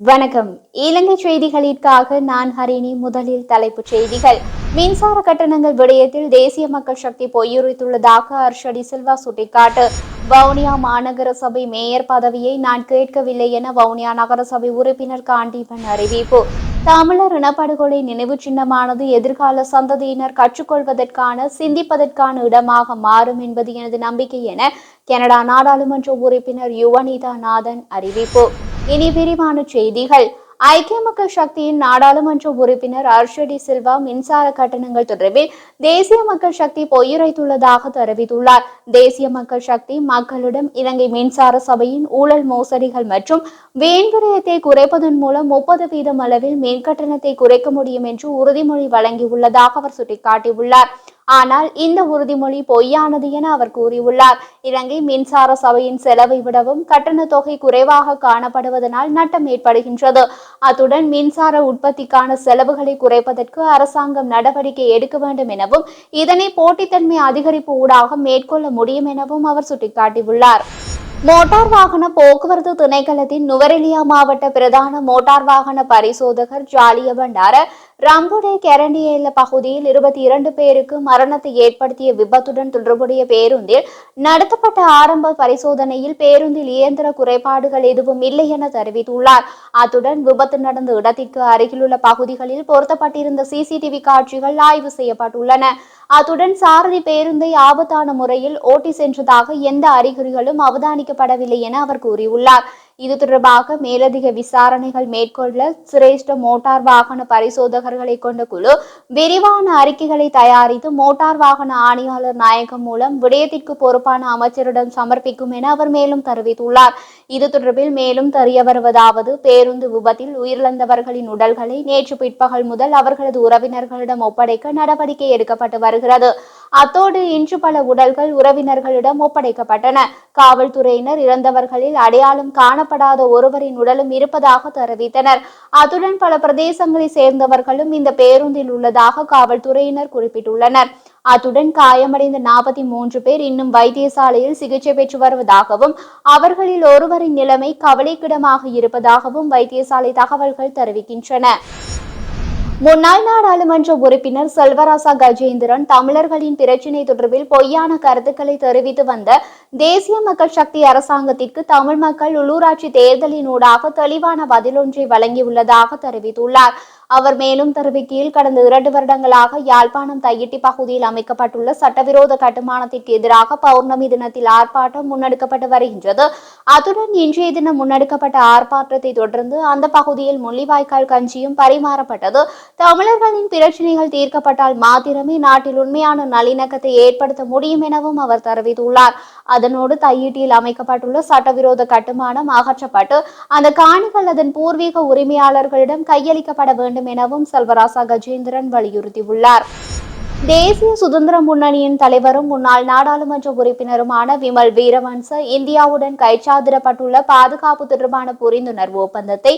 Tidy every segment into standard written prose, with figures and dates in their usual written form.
வணக்கம். இலங்கை செய்திகளுக்காக நான் ஹரிணி. முதலில் தலைப்புச் செய்திகள். மின்சார கட்டணங்கள் விடயத்தில் தேசிய மக்கள் சக்தி பொய்யுரைத்துள்ளதாக ஹர்ஷடி சில்வா சுட்டிக்காட்டு. வவுனியா மாநகர சபை மேயர் பதவியை நான் கேட்கவில்லை என வவுனியா நகரசபை உறுப்பினர் காண்டீபன் அறிவிப்பு. தமிழர் இனப்படுகொலை நினைவு சின்னமானது எதிர்கால சந்ததியினர் கற்றுக்கொள்வதற்கான சிந்திப்பதற்கான இடமாக மாறும் என்பது எனது நம்பிக்கை என கனடா நாடாளுமன்ற உறுப்பினர் யுவனிதா நாதன் அறிவிப்பு. இனி விரிவான செய்திகள். ஐக்கிய மக்கள் சக்தியின் நாடாளுமன்ற உறுப்பினர் ஹர்ஷடி சில்வா மின்சார கட்டணங்கள் தொடர்பில் தேசிய மக்கள் சக்தி பொய்யுரைத்துள்ளதாக தெரிவித்துள்ளார். தேசிய மக்கள் சக்தி மக்களிடம் இலங்கை மின்சார சபையின் ஊழல் மோசடிகள் மற்றும் வீண் விரயத்தை குறைப்பதன் மூலம் 30% அளவில் மின் கட்டணத்தை குறைக்க முடியும் என்று உறுதிமொழி வழங்கியுள்ளதாக அவர் சுட்டிக்காட்டியுள்ளார். ஆனால் இந்த உறுதிமொழி பொய்யானது என அவர் கூறியுள்ளார். இலங்கை மின்சார சபையின் செலவை விடவும் கட்டண தொகை குறைவாக காணப்படுவதனால் நட்டம் ஏற்படுகின்றது. அத்துடன் மின்சார உற்பத்திக்கான செலவுகளை குறைப்பதற்கு அரசாங்கம் நடவடிக்கை எடுக்க வேண்டும் எனவும் இதனை போட்டித்தன்மை அதிகரிப்பு ஊடாக மேற்கொள்ள முடியும் எனவும் அவர் சுட்டிக்காட்டியுள்ளார். மோட்டார் வாகன போக்குவரத்து திணைக்களத்தின் நுவரெலியா மாவட்ட பிரதான மோட்டார் வாகன பரிசோதகர் ஜாலிய பண்டார ரம்புடே கெரண்டியேல பகுதியில் 22 பேருக்கு மரணத்தை ஏற்படுத்திய விபத்துடன் தொடர்புடைய பேருந்தில் நடத்தப்பட்ட ஆரம்ப பரிசோதனையில் பேருந்தில் இயந்திர குறைபாடுகள் எதுவும் இல்லை என தெரிவித்துள்ளார். அத்துடன் விபத்து நடந்த இடத்திற்கு அருகிலுள்ள பகுதிகளில் பொருத்தப்பட்டிருந்த சிசிடிவி காட்சிகள் ஆய்வு செய்யப்பட்டுள்ளன. அத்துடன் சாரதி பேருந்தை ஆபத்தான முறையில் ஓட்டி சென்றதாக எந்த அறிகுறிகளும் அவதானிக்கப்படவில்லை என அவர் கூறியுள்ளார். இது தொடர்பாக மேலதிக விசாரணைகள் மேற்கொள்ள சிரேஷ்ட மோட்டார் வாகன பரிசோதகர்களை கொண்ட குழு விரிவான அறிக்கைகளை தயாரித்து மோட்டார் வாகன ஆணையாளர் நாயகம் மூலம் விடயத்திற்கு பொறுப்பான அமைச்சரிடம் சமர்ப்பிக்கும் என அவர் மேலும் தெரிவித்துள்ளார். இது தொடர்பில் மேலும் தெரிய வருவதாவது, பேருந்து விபத்தில் உயிரிழந்தவர்களின் உடல்களை நேற்று பிற்பகல் முதல் அவர்களது உறவினர்களிடம் ஒப்படைக்க நடவடிக்கை எடுக்கப்பட்டு வருகிறது. அத்தோடு இன்று பல உடல்கள் உறவினர்களிடம் ஒப்படைக்கப்பட்டன. காவல்துறையினர் இறந்தவர்களில் அடையாளம் காணப்படாத ஒருவரின் உடலும் இருப்பதாக தெரிவித்தனர். அத்துடன் பல பிரதேசங்களை சேர்ந்தவர்களும் இந்த பேருந்தில் உள்ளதாக காவல்துறையினர் குறிப்பிட்டுள்ளனர். அத்துடன் காயமடைந்த 43 பேர் இன்னும் வைத்தியசாலையில் சிகிச்சை பெற்று வருவதாகவும் அவர்களில் ஒருவரின் நிலைமை கவலைக்கிடமாக இருப்பதாகவும் வைத்தியசாலை தகவல்கள் தெரிவிக்கின்றன. முன்னாள் நாடாளுமன்ற உறுப்பினர் செல்வராசா கஜேந்திரன் தமிழர்களின் பிரச்சினை தொடர்பில் பொய்யான கருத்துக்களை தெரிவித்து வந்த தேசிய மக்கள் சக்தி அரசாங்கத்திற்கு தமிழ் மக்கள் உள்ளூராட்சி தேர்தலினூடாக தெளிவான பதிலொன்றை வழங்கியுள்ளதாக தெரிவித்துள்ளார். அவர் மேலும் தெரிவிக்கையில், கடந்த 2 வருடங்களாக யாழ்ப்பாணம் தையிட்டி பகுதியில் அமைக்கப்பட்டுள்ள சட்டவிரோத கட்டுமானத்திற்கு எதிராக பௌர்ணமி தினத்தில் ஆர்ப்பாட்டம் முன்னெடுக்கப்பட்டு வருகின்றது. அத்துடன் இன்றைய தினம் முன்னெடுக்கப்பட்ட ஆர்ப்பாட்டத்தை தொடர்ந்து அந்த பகுதியில் முள்ளிவாய்க்கால் கஞ்சியும் பரிமாறப்பட்டது. தமிழர்களின் பிரச்சினைகள் தீர்க்கப்பட்டால் மாத்திரமே நாட்டில் உண்மையான நல்லிணக்கத்தை ஏற்படுத்த முடியும் எனவும் அவர் தெரிவித்துள்ளார். அதனோடு தையிட்டியில் அமைக்கப்பட்டுள்ள சட்டவிரோத கட்டுமானம் அகற்றப்பட்டு அந்த காணிகள் அதன் பூர்வீக உரிமையாளர்களிடம் கையளிக்கப்பட வேண்டும் எனவும் செல்வராசா கஜேந்திரன் வலியுறுத்தியுள்ளார். தேசிய சுதந்திர முன்னணியின் தலைவரும் முன்னாள் நாடாளுமன்ற உறுப்பினருமான விமல் வீரவன்ச இந்தியாவுடன் கைச்சாதிடப்பட்டுள்ள பாதுகாப்பு தொடர்பான புரிந்துணர்வு ஒப்பந்தத்தை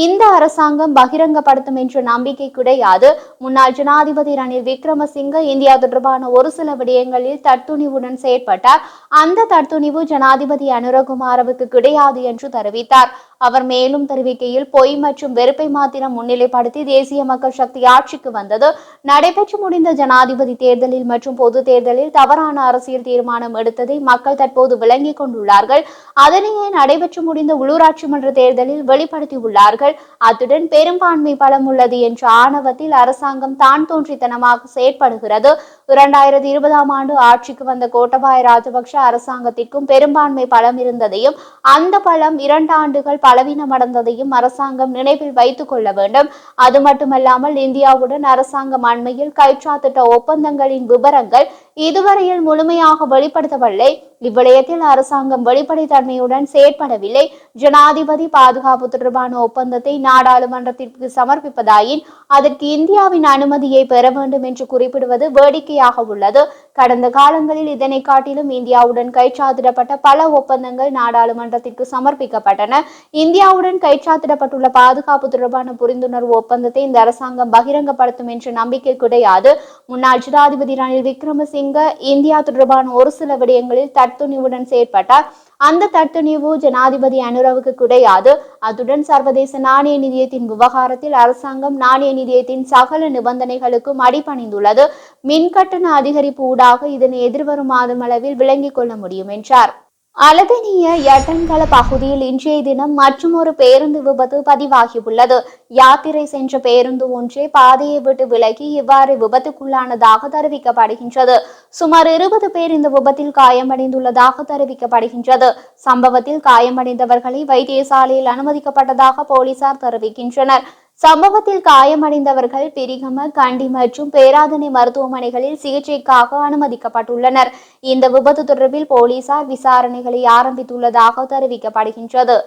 இந்த அரசாங்கம் பகிரங்கப்படுத்தும் என்ற நம்பிக்கை கிடையாது. முன்னாள் ஜனாதிபதி ரணில் விக்ரமசிங்க இந்தியா தொடர்பான ஒரு சில விடயங்களில் தற்துணிவுடன் செயற்பட்டார். அந்த தற்துணிவு ஜனாதிபதி அனுரகுமாரவுக்கு கிடையாது என்று தெரிவித்தார். அவர் மேலும் தெரிவிக்கையில், பொய் மற்றும் வெறுப்பை மாத்திரம் முன்னிலைப்படுத்தி தேசிய மக்கள் சக்தி ஆட்சிக்கு வந்தது. நடைபெற்று முடிந்த ஜனாதிபதி தேர்தலில் மற்றும் பொது தேர்தலில் தவறான அரசியல் தீர்மானம் எடுத்ததை மக்கள் தற்போது விளங்கிக் கொண்டுள்ளார்கள். அதனையே நடைபெற்று முடிந்த உள்ளூராட்சி மன்ற தேர்தலில் வெளிப்படுத்தியுள்ளார்கள். அத்துடன் பெரும்பான்மை பலம் உள்ளது என்ற ஆணவத்தில் அரசாங்கம் தான் தோன்றித்தனமாக செயற்படுகிறது. 2020ஆம் ஆண்டு ஆட்சிக்கு வந்த கோட்டபாய ராஜபக்ஷ அரசாங்கத்திற்கும் பெரும்பான்மை பலம் இருந்ததையும் அந்த பலம் 2 ஆண்டுகள் பலவீனமடைந்ததையும் அரசாங்கம் நினைவில் வைத்துக் கொள்ள வேண்டும். அது மட்டுமல்லாமல் இந்தியாவுடன் அரசாங்கம் அண்மையில் கைச்சாத்திட்ட ஒப்பந்தங்களின் விபரங்கள் இதுவரையில் முழுமையாக வெளிப்படுத்தவில்லை. இவ்விடயத்தில் அரசாங்கம் வெளிப்படைத்தன்மையுடன் செயற்படவில்லை. ஜனாதிபதி பாதுகாப்பு தொடர்பான ஒப்பந்தத்தை நாடாளுமன்றத்திற்கு சமர்ப்பிப்பதாயின் அதற்கு இந்தியாவின் அனுமதியை பெற வேண்டும் என்று குறிப்பிடுவது வேடிக்கையாக உள்ளது. கடந்த காலங்களில் இதனை காட்டிலும் இந்தியாவுடன் கைச்சாத்திடப்பட்ட பல ஒப்பந்தங்கள் நாடாளுமன்றத்திற்கு சமர்ப்பிக்கப்பட்டன. இந்தியாவுடன் கைச்சாத்திடப்பட்டுள்ள பாதுகாப்பு தொடர்பான புரிந்துணர்வு ஒப்பந்தத்தை இந்த அரசாங்கம் பகிரங்கப்படுத்தும் என்ற நம்பிக்கை கிடையாது. முன்னாள் ஜனாதிபதி ரணில் விக்ரமசிங்க இந்தியா தொடர்பான ஒரு சில விடயங்களில் தற்துணிவுடன் செயற்பட்டார். அந்த தற்துணிவு ஜனாதிபதி அனுரவுக்கு கிடையாது. அத்துடன் சர்வதேச நாணய நிதியத்தின் விவகாரத்தில் அரசாங்கம் நாணய நிதியத்தின் சகல நிபந்தனைகளுக்கும் அடிபணிந்துள்ளது. மின் கட்டண அதிகரிப்பு ஊடாக இதனை எதிர்வரும் மாதமளவில் விளங்கிக் கொள்ள முடியும் என்றார். அலதனிய யட்டன்கல பகுதியில் இன்றைய தினம் மற்றுமொரு பேருந்து விபத்து பதிவாகியுள்ளது. யாத்திரை சென்ற பேருந்து ஒன்றே பாதையை விட்டு விலகி இவ்வாறு விபத்துக்குள்ளானதாக தெரிவிக்கப்படுகின்றது. சுமார் 20 பேர் இந்த விபத்தில் காயமடைந்துள்ளதாக தெரிவிக்கப்படுகின்றது. சம்பவத்தில் காயமடைந்தவர்களை வைத்தியசாலையில் அனுமதிக்கப்பட்டதாக போலீசார் தெரிவிக்கின்றனர். சம்பவத்தில் காயமடைந்தவர்கள் பிரிகம, கண்டி மற்றும் பேராதனை மருத்துவமனைகளில் சிகிச்சைக்காக அனுமதிக்கப்பட்டுள்ளனர். இந்த விபத்து தொடர்பில் போலீசார் விசாரணைகளை ஆரம்பித்துள்ளதாக தெரிவிக்கப்படுகின்றது.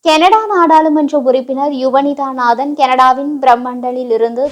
கனடா நாடாளுமன்ற உறுப்பினர் யுவனிதாநாதன் கனடாவின் பிரம்டனில் இருந்து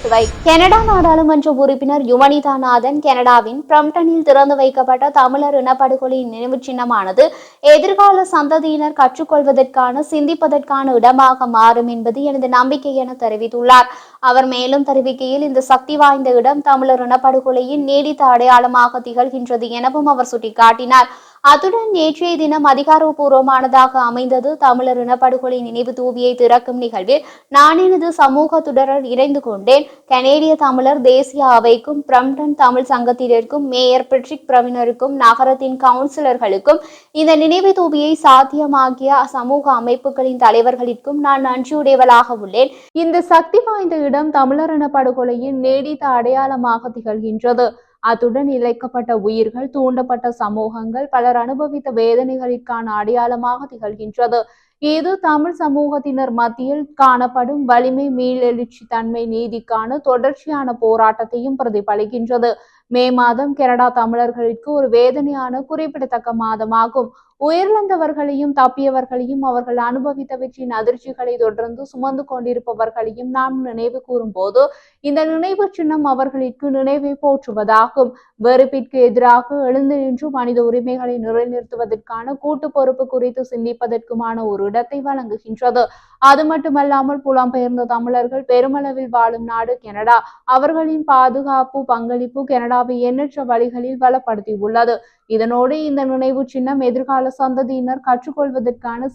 கனடாவின் பிரம்டனில் திறந்து வைக்கப்பட்ட தமிழர் இனப்படுகொலையின் நினைவு சின்னமானது எதிர்கால சந்ததியினர் கற்றுக்கொள்வதற்கான, சிந்திப்பதற்கான இடமாக மாறும் என்பது எனது நம்பிக்கை என தெரிவித்துள்ளார். அவர் மேலும் தெரிவிக்கையில், இந்த சக்தி வாய்ந்த இடம் தமிழர் இனப்படுகொலையின் நீடித்த அடையாளமாக திகழ்கின்றது எனவும் அவர் சுட்டிக்காட்டினார். அத்துடன் நேற்றைய தினம் அதிகாரப்பூர்வமானதாக அமைந்தது. தமிழர் இனப்படுகொலை நினைவு தூவியை திறக்கும் நிகழ்வில் நான் எனது சமூகத்துடன் இணைந்து கொண்டேன். கனேடிய தமிழர் தேசிய அவைக்கும், பிரம்டன் தமிழ் சங்கத்தினருக்கும், மேயர் பிரிட்ரிக் பிரவினருக்கும், நகரத்தின் கவுன்சிலர்களுக்கும், இந்த நினைவு தூவியை சாத்தியமாக்கிய சமூக அமைப்புகளின் தலைவர்களுக்கும் நான் நன்றியுடையவளாக உள்ளேன். இந்த சக்தி வாய்ந்த இடம் தமிழர் இனப்படுகொலையின் நீடித்த அடையாளமாக திகழ்கின்றது. அத்துடன் இழைக்கப்பட்ட உயிர்கள், தூண்டப்பட்ட சமூகங்கள், பலர் அனுபவித்த வேதனைகளுக்கான அடையாளமாக திகழ்கின்றது. இது தமிழ் சமூகத்தினர் மத்தியில் காணப்படும் வலிமை, மீளெழுச்சி தன்மை, நீதிக்கான தொடர்ச்சியான போராட்டத்தையும் பிரதிபலிக்கின்றது. மே மாதம் கனடா தமிழர்களுக்கு ஒரு வேதனையான, குறிப்பிடத்தக்க மாதமாகும். உயிரிழந்தவர்களையும் தப்பியவர்களையும் அவர்கள் அனுபவித்தவற்றின் அதிர்ச்சிகளை தொடர்ந்து சுமந்து கொண்டிருப்பவர்களையும் நாம் நினைவு கூறும் போது இந்த நினைவு சின்னம் அவர்களுக்கு நினைவை போற்றுவதாகும். வெறுப்பிற்கு எதிராக எழுந்து நின்று மனித உரிமைகளை நிலைநிறுத்துவதற்கான கூட்டு பொறுப்பு குறித்து சிந்திப்பதற்குமான ஒரு இடத்தை வழங்குகின்றது. அது மட்டுமல்லாமல் புலம்பெயர்ந்த தமிழர்கள் பெருமளவில் வாழும் நாடு கனடா. அவர்களின் பாதுகாப்பு, பங்களிப்பு கனடாவை எண்ணற்ற வழிகளில் பலப்படுத்தியுள்ளது. இதனோடு இந்த நினைவு சின்னம் எதிர்கால சந்ததியினர் கற்றுக்கொள்வதற்கான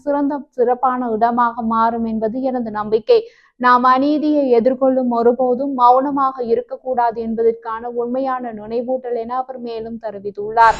சிறப்பான இடமாக மாறும் என்பது எனது நம்பிக்கை. நாம் அநீதியை எதிர்கொள்ளும் ஒருபோதும் மௌனமாக இருக்கக்கூடாது என்பதற்கான உண்மையான நினைவூட்டல் என அவர் மேலும் தெரிவித்துள்ளார்.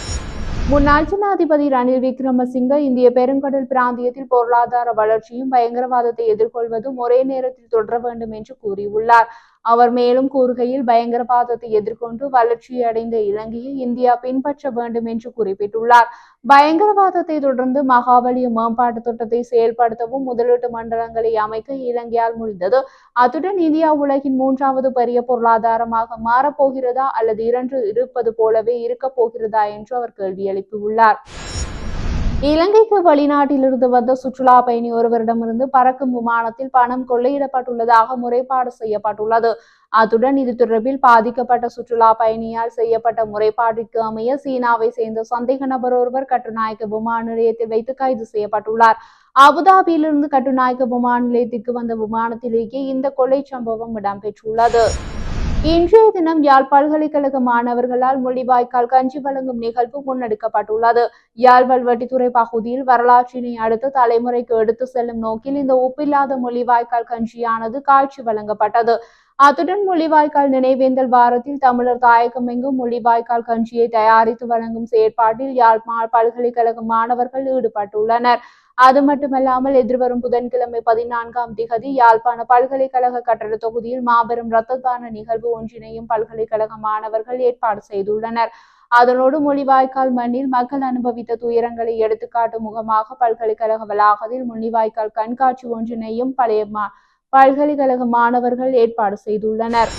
முன்னாள் ஜனாதிபதி ரணில் விக்ரமசிங்க இந்திய பெருங்கடல் பிராந்தியத்தில் பொருளாதார வளர்ச்சியும் பயங்கரவாதத்தை எதிர்கொள்வதும் ஒரே நேரத்தில் தொடர வேண்டும் என்று கூறியுள்ளார். அவர் மேலும் கூறுகையில், பயங்கரவாதத்தை எதிர்கொண்டு வளர்ச்சியை அடைந்த இலங்கையை இந்தியா பின்பற்ற வேண்டும் என்று குறிப்பிட்டுள்ளார். பயங்கரவாதத்தை தொடர்ந்து மகாபலிய மேம்பாட்டு திட்டத்தை செயல்படுத்தவும் முதலீட்டு மண்டலங்களை அமைக்க இலங்கையால் முடிந்தது. அத்துடன் இந்தியா உலகின் 3வது பெரிய பொருளாதாரமாக மாறப்போகிறதா அல்லது இரண்டு இருப்பது போலவே இருக்கப் போகிறதா என்று அவர் கேள்வி எழுப்பியுள்ளார். இலங்கைக்கு வெளிநாட்டிலிருந்து வந்த சுற்றுலா பயணி ஒருவரிடமிருந்து பறக்கும் விமானத்தில் பணம் கொள்ளையிடப்பட்டுள்ளதாக முறைப்பாடு செய்யப்பட்டுள்ளது. அத்துடன் இது தொடர்பில் பாதிக்கப்பட்ட சுற்றுலா பயணியால் செய்யப்பட்ட முறைப்பாட்டிற்கு அமைய சீனாவை சேர்ந்த சந்தேக நபர் ஒருவர் கட்டுநாயக்க விமான நிலையத்தில் வைத்து கைது செய்யப்பட்டுள்ளார். அபுதாபியிலிருந்து கட்டுநாயக்க விமான நிலையத்திற்கு வந்த விமானத்திலேயே இந்த கொள்ளை சம்பவம் இடம்பெற்றுள்ளது. இன்றைய தினம் யாழ் பல்கலைக்கழக மாணவர்களால் முள்ளிவாய்க்கால் கஞ்சி வழங்கும் நிகழ்வு முன்னெடுக்கப்பட்டுள்ளது. யாழ் வல்வெட்டித்துறை பகுதியில் வரலாற்றினை அடுத்த தலைமுறைக்கு எடுத்து செல்லும் நோக்கில் இந்த உப்பில்லாத முள்ளிவாய்க்கால் கஞ்சியானது காட்சி வழங்கப்பட்டது. அத்துடன் முள்ளிவாய்க்கால் நினைவேந்தல் வாரத்தில் தமிழர் தாயகம் எங்கும் முள்ளிவாய்க்கால் கஞ்சியை தயாரித்து வழங்கும் செயற்பாட்டில் யாழ் பல்கலைக்கழக மாணவர்கள் ஈடுபட்டுள்ளனர். அது மட்டுமல்லாமல் எதிர்வரும் புதன்கிழமை 14ஆம் திகதி யாழ்ப்பாண பல்கலைக்கழக கட்டட தொகுதியில் மாபெரும் இரத்ததான நிகழ்வு ஒன்றினையும் பல்கலைக்கழக மாணவர்கள் ஏற்பாடு செய்துள்ளனர். அதனோடு முள்ளிவாய்க்கால் மண்ணில் மக்கள் அனுபவித்த துயரங்களை எடுத்துக்காட்டும் முகமாக பல்கலைக்கழக வளாகத்தில் முள்ளிவாய்க்கால் கண்காட்சி ஒன்றினையும் பல்கலைக்கழக மாணவர்கள் ஏற்பாடு செய்துள்ளனர்.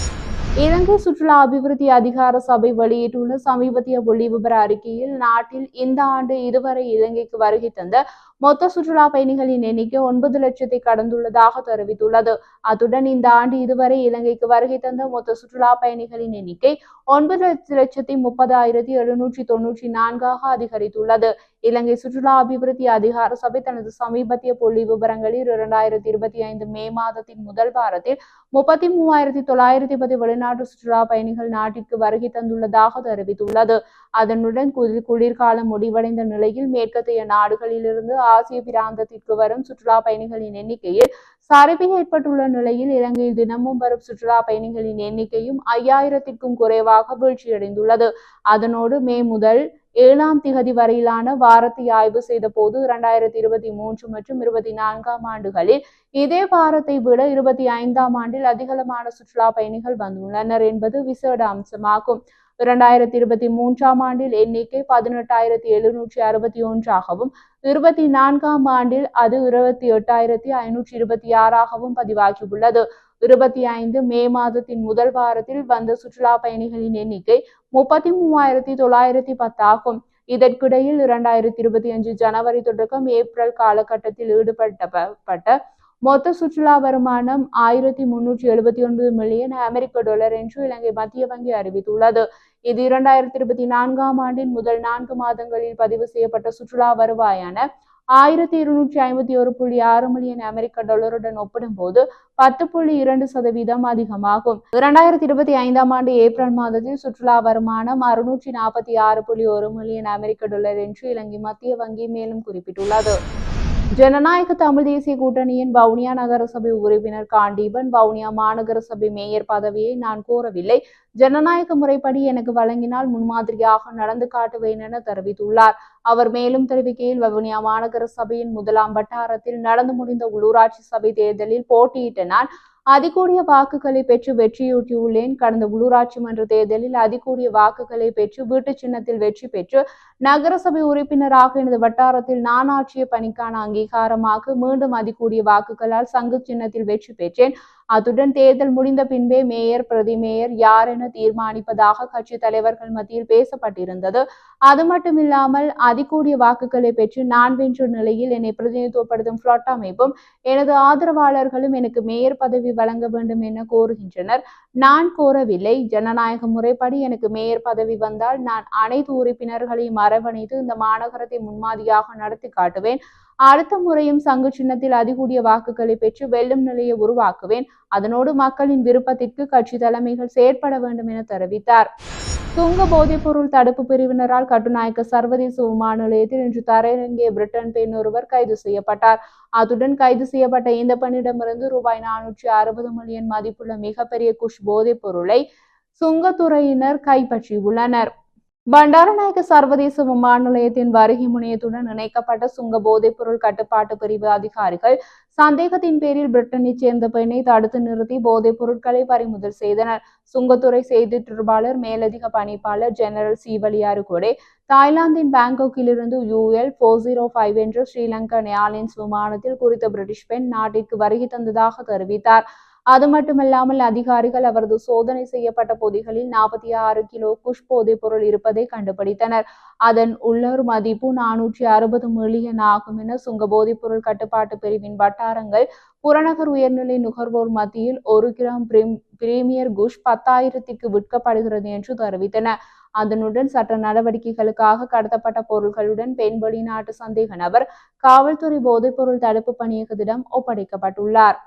இலங்கை சுற்றுலா அபிவிருத்தி அதிகார சபை வெளியிட்டுள்ள சமீபத்திய புள்ளி விபர அறிக்கையில் நாட்டில் இந்த ஆண்டு இதுவரை இலங்கைக்கு வருகை தந்த மொத்த சுற்றுலா பயணிகளின் எண்ணிக்கை 9 லட்சத்தை கடந்துள்ளதாக தெரிவித்துள்ளது. அத்துடன் இந்த ஆண்டு இதுவரை இலங்கைக்கு வருகை தந்த மொத்த சுற்றுலா பயணிகளின் எண்ணிக்கை 9,30,794 அதிகரித்துள்ளது. இலங்கை சுற்றுலா அபிவிருத்தி அதிகார சபை தனது சமீபத்திய புள்ளி விவரங்களில் 2025 மே மாதத்தின் முதல் வாரத்தில் 33,910 வெளிநாட்டு சுற்றுலா பயணிகள் நாட்டிற்கு வருகை தந்துள்ளதாக தெரிவித்துள்ளது. அதனுடன் குளிர்காலம் முடிவடைந்த நிலையில் மேற்கத்திய நாடுகளிலிருந்து ஆசிய பிராந்தத்திற்கு வரும் சுற்றுலா பயணிகளின் எண்ணிக்கையில் சரிவு ஏற்பட்டுள்ள நிலையில் இலங்கையில் தினமும் வரும் சுற்றுலா பயணிகளின் எண்ணிக்கையும் 5000க்கும் குறைவாக வீழ்ச்சியடைந்துள்ளது. அதனோடு மே முதல் 7ஆம் திகதி வரையிலான வாரத்தை ஆய்வு செய்த போது 2023 மற்றும் 24ஆம் ஆண்டுகளில் இதே வாரத்தை விட 25ஆம் ஆண்டில் அதிகளமான சுற்றுலா பயணிகள் வந்துள்ளனர் என்பது விசேட அம்சமாகும். 2023ஆம் ஆண்டில் எண்ணிக்கை 18,761ஆகவும் 24ஆம் ஆண்டில் அது 28,526ஆகவும் பதிவாகியுள்ளது. 25 மே மாதத்தின் முதல் வாரத்தில் வந்த சுற்றுலா பயணிகளின் எண்ணிக்கை 33,910 ஆகும். இதற்கிடையில் 2025 ஜனவரி தொடக்கம் ஏப்ரல் காலகட்டத்தில் ஈடுபட்ட மொத்த சுற்றுலா வருமானம் 1,379 மில்லியன் அமெரிக்க டாலர் என்று இலங்கை மத்திய வங்கி அறிவித்துள்ளது. இது 2024ஆம் ஆண்டின் முதல் 4 மாதங்களில் பதிவு செய்யப்பட்ட சுற்றுலா வருவாயான 1,251.6 மில்லியன் அமெரிக்க டாலருடன் ஒப்பிடும்போது 10.2% அதிகமாகும். 2025ஆம் ஆண்டு ஏப்ரல் மாதத்தில் சுற்றுலா வருமானம் 646.1 மில்லியன் அமெரிக்க டாலர் என்று இலங்கை மத்திய வங்கி மேலும் குறிப்பிட்டுள்ளது. ஜனநாயக தமிழ் தேசிய கூட்டணியின் வவுனியா நகர சபை உறுப்பினர் காண்டீபன், வவுனியா மாநகர சபை மேயர் பதவியை நான் கோரவில்லை, ஜனநாயக முறைப்படி எனக்கு வழங்கினால் முன்மாதிரியாக நடந்து காட்டுவேன் என தெரிவித்துள்ளார். அவர் மேலும் தெரிவிக்கையில், வவுனியா மாநகர சபையின் 1ஆம் வட்டாரத்தில் நடந்து முடிந்த உள்ளூராட்சி சபை தேர்தலில் போட்டியிட்ட நான் அதிகூடிய வாக்குகளை பெற்று வெற்றியூட்டியுள்ளேன். கடந்த உள்ளூராட்சி மன்ற தேர்தலில் அதிகூடிய வாக்குகளை பெற்று வீட்டு சின்னத்தில் வெற்றி பெற்று நகரசபை உறுப்பினராக எனது வட்டாரத்தில் நான் ஆற்றிய பணிக்கான அங்கீகாரமாக மீண்டும் அதிகூடிய வாக்குகளால் சங்கு சின்னத்தில் வெற்றி பெற்றேன். அத்துடன் தேர்தல் முடிந்த பின்பே மேயர் பிரதி மேயர் யார் என தீர்மானிப்பதாக கட்சி தலைவர்கள் மத்தியில் பேசப்பட்டிருந்தது. அது மட்டுமில்லாமல் அதிகூடிய வாக்குகளை பெற்று நான் வென்ற நிலையில் என்னை பிரதிநிதித்துவப்படுத்தும் பிளாட் அமைப்பும் எனது ஆதரவாளர்களும் எனக்கு மேயர் பதவி வழங்க வேண்டும் என கோருகின்றனர். நான் கோரவில்லை. ஜனநாயக முறைப்படி எனக்கு மேயர் பதவி வந்தால் நான் அனைத்து உறுப்பினர்களையும் அரவணைத்து இந்த மாநகரத்தை முன்மாதிரியாக நடத்தி காட்டுவேன். அடுத்த முறையும் சங்கு சின்னத்தில் அதிகூடிய வாக்குகளை பெற்று வெல்லும் நிலையை உருவாக்குவேன். அதனோடு மக்களின் விருப்பத்திற்கு கட்சி தலைமைகள் செயற்பட வேண்டும் என தெரிவித்தார். சுங்க போதைப்பொருள் தடுப்பு பிரிவினரால் கட்டுநாயக்க சர்வதேச விமான நிலையத்தில் இன்று தரையிறங்கிய பிரிட்டன் பெண் ஒருவர் கைது செய்யப்பட்டார். அத்துடன் கைது செய்யப்பட்ட இந்த பெண்ணிடமிருந்து ரூபாய் 460 மில்லியன் மதிப்புள்ள மிகப்பெரிய குஷ் போதைப் பொருளை சுங்கத்துறையினர் கைப்பற்றியுள்ளனர். பண்டாரநாயக்க சர்வதேச விமான நிலையத்தின் வருகை முனையத்துடன் இணைக்கப்பட்ட சுங்க போதைப் பொருள் கட்டுப்பாட்டு பிரிவு அதிகாரிகள் சந்தேகத்தின் பேரில் பிரிட்டனைச் சேர்ந்த பெண்ணை தடுத்து நிறுத்தி போதைப் பொருட்களை பறிமுதல் செய்தனர். சுங்கத்துறை செய்தி தொடர்பாளர் மேலதிக பணிப்பாளர் ஜெனரல் சீவலியாருகொடே தாய்லாந்தின் பாங்காக்கிலிருந்து UL 405 என்ற ஸ்ரீலங்கன் ஏர்லைன்ஸ் விமானத்தில் குறித்த பிரிட்டிஷ் பெண் நாட்டிற்கு வருகை தந்ததாக தெரிவித்தார். அது மட்டுமல்லாமல் அதிகாரிகள் அவரது சோதனை செய்யப்பட்ட பொதிகளில் 46 கிலோ குஷ் போதைப் பொருள் இருப்பதை கண்டுபிடித்தனர். அதன் உள்ளூர் மதிப்பு 460 மில்லியன் ஆகும் என சுங்க போதைப் பொருள் கட்டுப்பாட்டு பிரிவின் வட்டாரங்கள் புறநகர் உயர்நிலை நுகர்வோர் மத்தியில் 1 கிராம் பிரீமியர் குஷ் 10,000க்கு விற்கப்படுகிறது என்று தெரிவித்தன. அதனுடன் சட்ட நடவடிக்கைகளுக்காக கடத்தப்பட்ட பொருட்களுடன் பெண் வெளிநாட்டு சந்தேக நபர் காவல்துறை போதைப்பொருள் தடுப்பு பணியகத்திடம் ஒப்படைக்கப்பட்டுள்ளார்.